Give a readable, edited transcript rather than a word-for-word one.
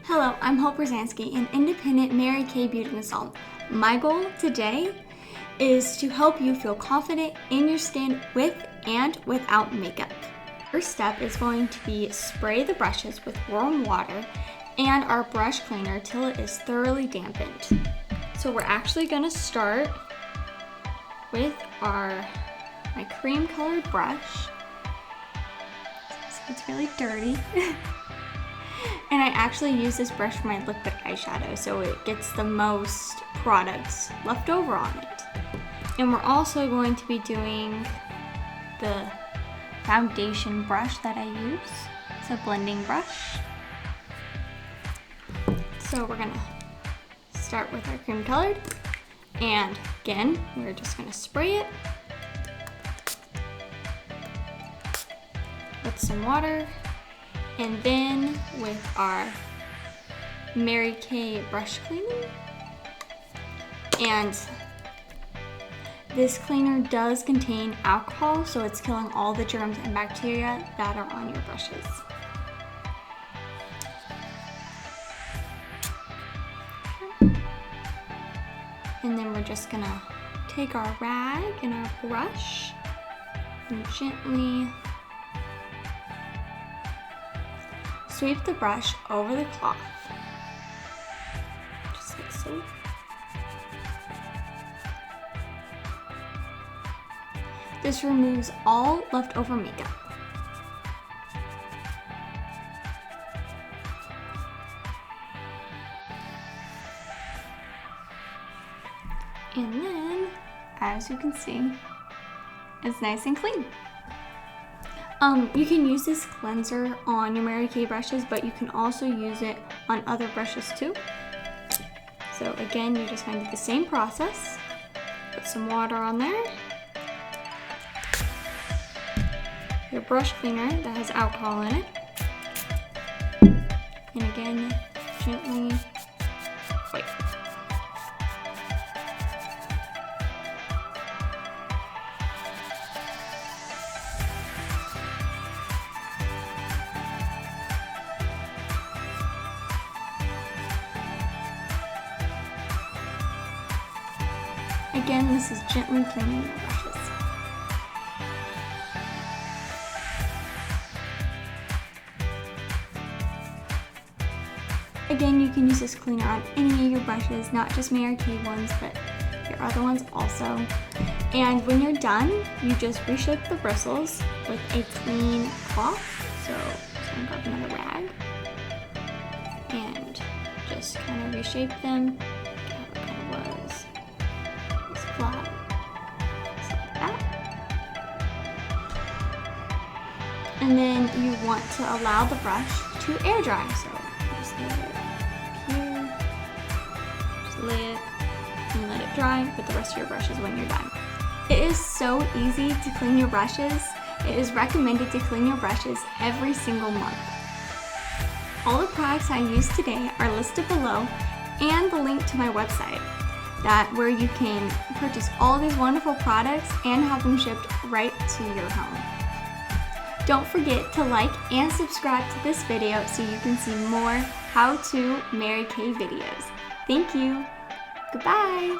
Hello, I'm Hope Rosansky, an independent Mary Kay beauty consultant. My goal today is to help you feel confident in your skin with and without makeup. First step is going to be spray the brushes with warm water and our brush cleaner till it is thoroughly dampened. So we're actually going to start with my cream colored brush. So it's really dirty. And I actually use this brush for my liquid eyeshadow so it gets the most products left over on it. And we're also going to be doing the foundation brush that I use. It's a blending brush. So we're gonna start with our cream colored. And again, we're just gonna spray it with some water. And then with our Mary Kay brush cleaner. And this cleaner does contain alcohol, so it's killing all the germs and bacteria that are on your brushes. And then we're just gonna take our rag and our brush and gently sweep the brush over the cloth, just like so. This removes all leftover makeup. And then, as you can see, it's nice and clean. You can use this cleanser on your Mary Kay brushes, but you can also use it on other brushes too. So again, you're just going to do the same process. Put some water on there. Your brush cleaner that has alcohol in it. And again, gently wipe. Again, this is gently cleaning your brushes. Again, you can use this cleaner on any of your brushes, not just Mary Kay ones, but your other ones also. And when you're done, you just reshape the bristles with a clean cloth. So I'm going to grab another rag and just kind of reshape them. Flat, just like that. And then you want to allow the brush to air dry. So just lay it here, just lay it and let it dry with the rest of your brushes when you're done. It is so easy to clean your brushes. It is recommended to clean your brushes every single month. All the products I used today are listed below and the link to my website. Where you can purchase all these wonderful products and have them shipped right to your home. Don't forget to like and subscribe to this video so you can see more how-to Mary Kay videos. Thank you. Goodbye.